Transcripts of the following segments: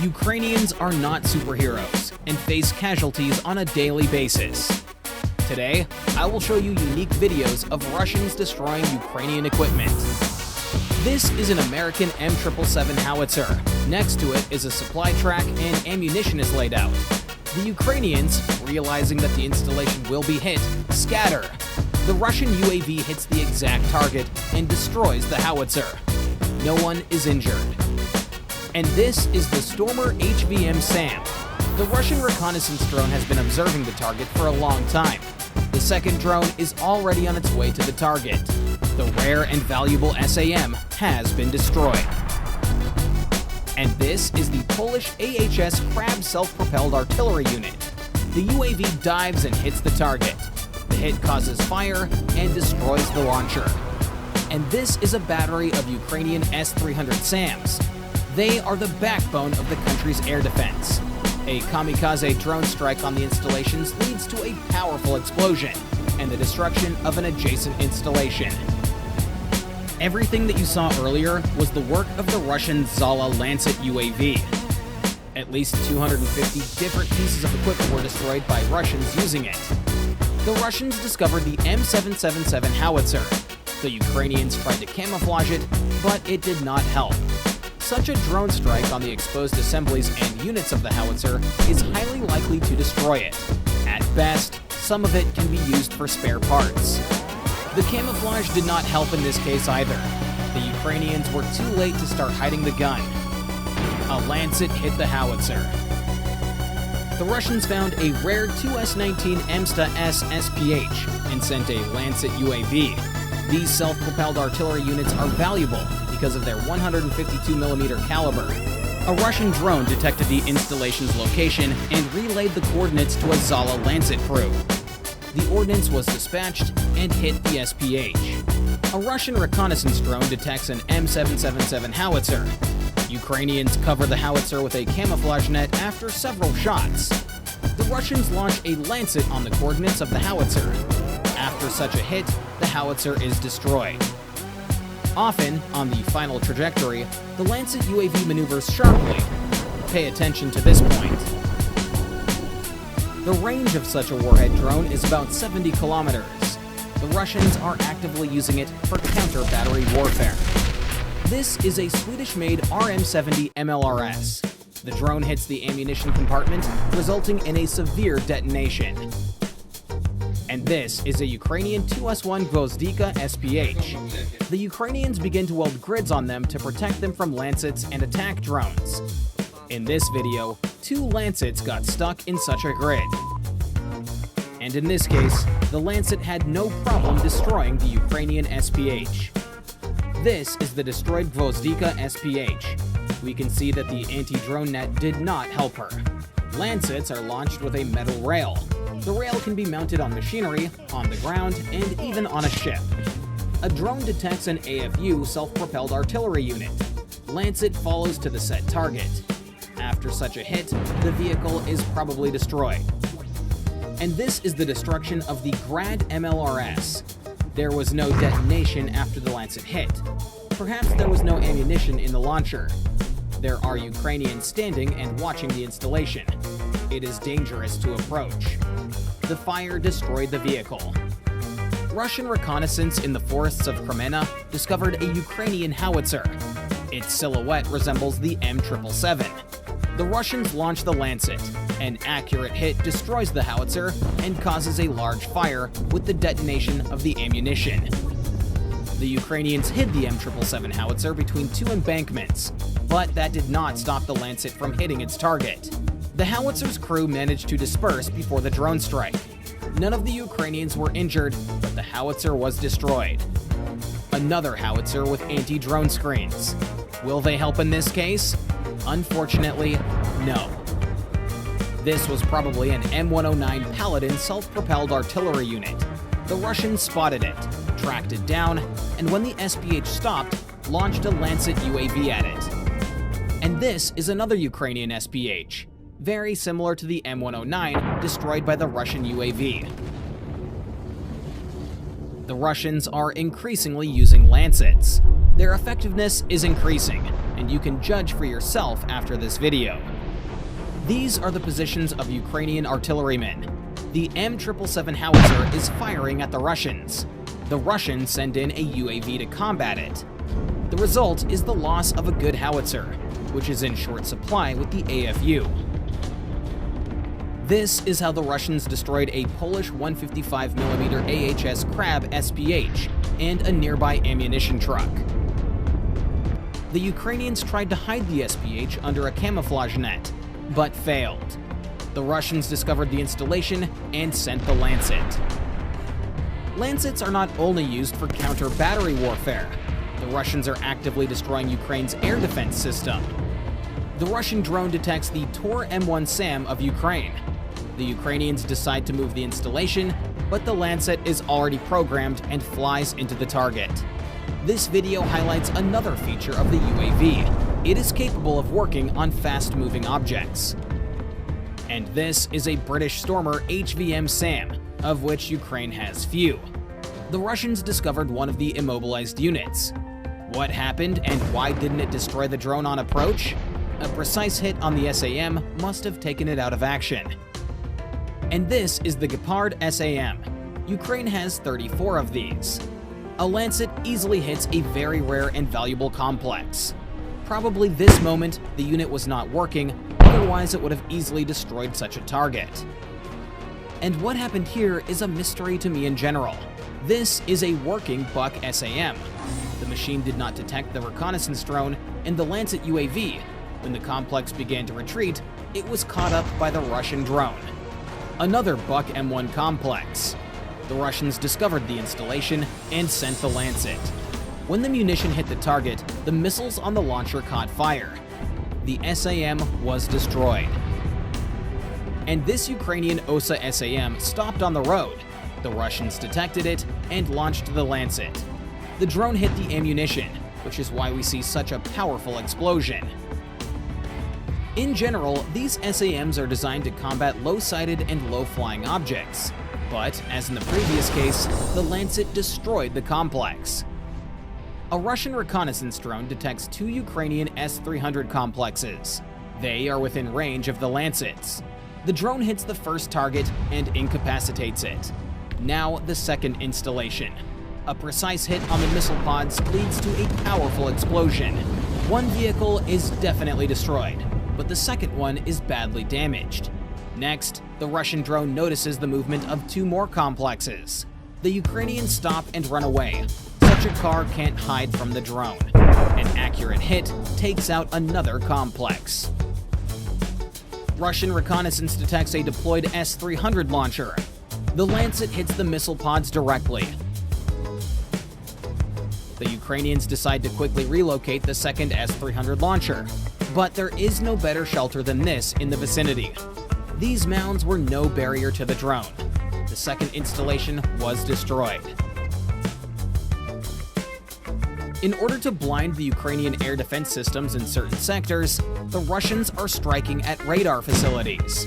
Ukrainians are not superheroes and face casualties on a daily basis. Today, I will show you unique videos of Russians destroying Ukrainian equipment. This is an American M777 howitzer. Next to it is a supply track and ammunition is laid out. The Ukrainians, realizing that the installation will be hit, scatter. The Russian UAV hits the exact target and destroys the howitzer. No one is injured. And this is the Stormer HVM SAM. The Russian reconnaissance drone has been observing the target for a long time. The second drone is already on its way to the target. The rare and valuable SAM has been destroyed. And this is the Polish AHS Crab self-propelled artillery unit. The UAV dives and hits the target. The hit causes fire and destroys the launcher. And this is a battery of Ukrainian S-300 SAMs. They are the backbone of the country's air defense. A kamikaze drone strike on the installations leads to a powerful explosion and the destruction of an adjacent installation. Everything that you saw earlier was the work of the Russian Zala Lancet UAV. At least 250 different pieces of equipment were destroyed by Russians using it. The Russians discovered the M777 howitzer. The Ukrainians tried to camouflage it, but it did not help. Such a drone strike on the exposed assemblies and units of the howitzer is highly likely to destroy it. At best, some of it can be used for spare parts. The camouflage did not help in this case either. The Ukrainians were too late to start hiding the gun. A Lancet hit the howitzer. The Russians found a rare 2S-19 EMSTA-S SPH and sent a Lancet UAV. These self-propelled artillery units are valuable because of their 152mm caliber. A Russian drone detected the installation's location and relayed the coordinates to a Zala Lancet crew. The ordnance was dispatched and hit the SPH. A Russian reconnaissance drone detects an M777 howitzer. Ukrainians cover the howitzer with a camouflage net after several shots. The Russians launch a Lancet on the coordinates of the howitzer. After such a hit, the howitzer is destroyed. Often, on the final trajectory, the Lancet UAV maneuvers sharply. Pay attention to this point. The range of such a warhead drone is about 70 kilometers. The Russians are actively using it for counter-battery warfare. This is a Swedish-made RM-70 MLRS. The drone hits the ammunition compartment, resulting in a severe detonation. And this is a Ukrainian 2S1 Gvozdika SPH. The Ukrainians begin to weld grids on them to protect them from Lancets and attack drones. In this video, 2 Lancets got stuck in such a grid. And in this case, the Lancet had no problem destroying the Ukrainian SPH. This is the destroyed Gvozdika SPH. We can see that the anti-drone net did not help her. Lancets are launched with a metal rail. The rail can be mounted on machinery, on the ground, and even on a ship. A drone detects an AFU self-propelled artillery unit. Lancet follows to the set target. After such a hit, the vehicle is probably destroyed. And this is the destruction of the Grad MLRS. There was no detonation after the Lancet hit. Perhaps there was no ammunition in the launcher. There are Ukrainians standing and watching the installation. It is dangerous to approach. The fire destroyed the vehicle. Russian reconnaissance in the forests of Crimea discovered a Ukrainian howitzer. Its silhouette resembles the M777. The Russians launch the Lancet. An accurate hit destroys the howitzer and causes a large fire with the detonation of the ammunition. The Ukrainians hid the M777 howitzer between 2 embankments, but that did not stop the Lancet from hitting its target. The howitzer's crew managed to disperse before the drone strike. None of the Ukrainians were injured, but the howitzer was destroyed. Another howitzer with anti-drone screens. Will they help in this case? Unfortunately, no. This was probably an M109 Paladin self-propelled artillery unit. The Russians spotted it, tracked it down, and when the SPH stopped, launched a Lancet UAV at it. And this is another Ukrainian SPH, very similar to the M109 destroyed by the Russian UAV. The Russians are increasingly using Lancets. Their effectiveness is increasing. and you can judge for yourself after this video. These are the positions of Ukrainian artillerymen. The M777 howitzer is firing at the Russians. The Russians send in a UAV to combat it. The result is the loss of a good howitzer, which is in short supply with the AFU. This is how the Russians destroyed a Polish 155mm AHS Crab SPH and a nearby ammunition truck. The Ukrainians tried to hide the SPH under a camouflage net, but failed. The Russians discovered the installation and sent the Lancet. Lancets are not only used for counter-battery warfare. The Russians are actively destroying Ukraine's air defense system. The Russian drone detects the Tor M1 SAM of Ukraine. The Ukrainians decide to move the installation, but the Lancet is already programmed and flies into the target. This video highlights another feature of the UAV. It is capable of working on fast-moving objects. And this is a British Stormer HVM SAM, of which Ukraine has few. The Russians discovered one of the immobilized units. What happened and why didn't it destroy the drone on approach? A precise hit on the SAM must have taken it out of action. And this is the Gepard SAM. Ukraine has 34 of these. A Lancet easily hits a very rare and valuable complex. Probably this moment, the unit was not working, otherwise it would have easily destroyed such a target. And what happened here is a mystery to me in general. This is a working Buck SAM. The machine did not detect the reconnaissance drone and the Lancet UAV. When the complex began to retreat, it was caught up by the Russian drone. Another Buck M1 complex. The Russians discovered the installation and sent the Lancet. When the munition hit the target, the missiles on the launcher caught fire. The SAM was destroyed. And this Ukrainian OSA SAM stopped on the road. The Russians detected it and launched the Lancet. The drone hit the ammunition, which is why we see such a powerful explosion. In general, these SAMs are designed to combat low-sighted and low-flying objects. But, as in the previous case, the Lancet destroyed the complex. A Russian reconnaissance drone detects two Ukrainian S-300 complexes. They are within range of the Lancets. The drone hits the first target and incapacitates it. Now the second installation. A precise hit on the missile pods leads to a powerful explosion. One vehicle is definitely destroyed, but the second one is badly damaged. Next, the Russian drone notices the movement of two more complexes. The Ukrainians stop and run away. Such a car can't hide from the drone. An accurate hit takes out another complex. Russian reconnaissance detects a deployed S-300 launcher. The Lancet hits the missile pods directly. The Ukrainians decide to quickly relocate the second S-300 launcher. But there is no better shelter than this in the vicinity. These mounds were no barrier to the drone. The second installation was destroyed. In order to blind the Ukrainian air defense systems in certain sectors, the Russians are striking at radar facilities.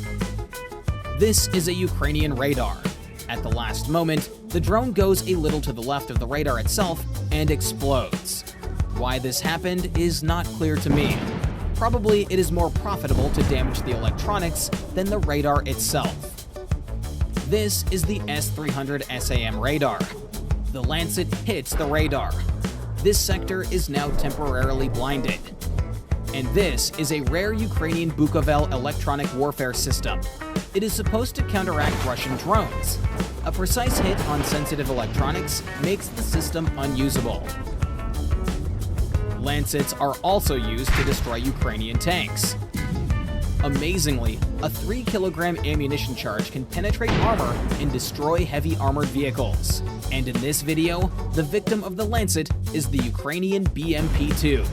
This is a Ukrainian radar. At the last moment, the drone goes a little to the left of the radar itself and explodes. Why this happened is not clear to me. Probably it is more profitable to damage the electronics than the radar itself. This is the S-300 SAM radar. The Lancet hits the radar. This sector is now temporarily blinded. And this is a rare Ukrainian Bukovel electronic warfare system. It is supposed to counteract Russian drones. A precise hit on sensitive electronics makes the system unusable. Lancets are also used to destroy Ukrainian tanks. Amazingly, a 3-kilogram ammunition charge can penetrate armor and destroy heavy armored vehicles. And in this video, the victim of the Lancet is the Ukrainian BMP-2.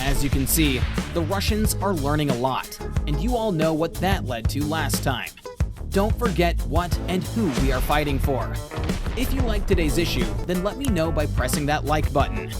As you can see, the Russians are learning a lot, and you all know what that led to last time. Don't forget what and who we are fighting for. If you liked today's issue, then let me know by pressing that like button.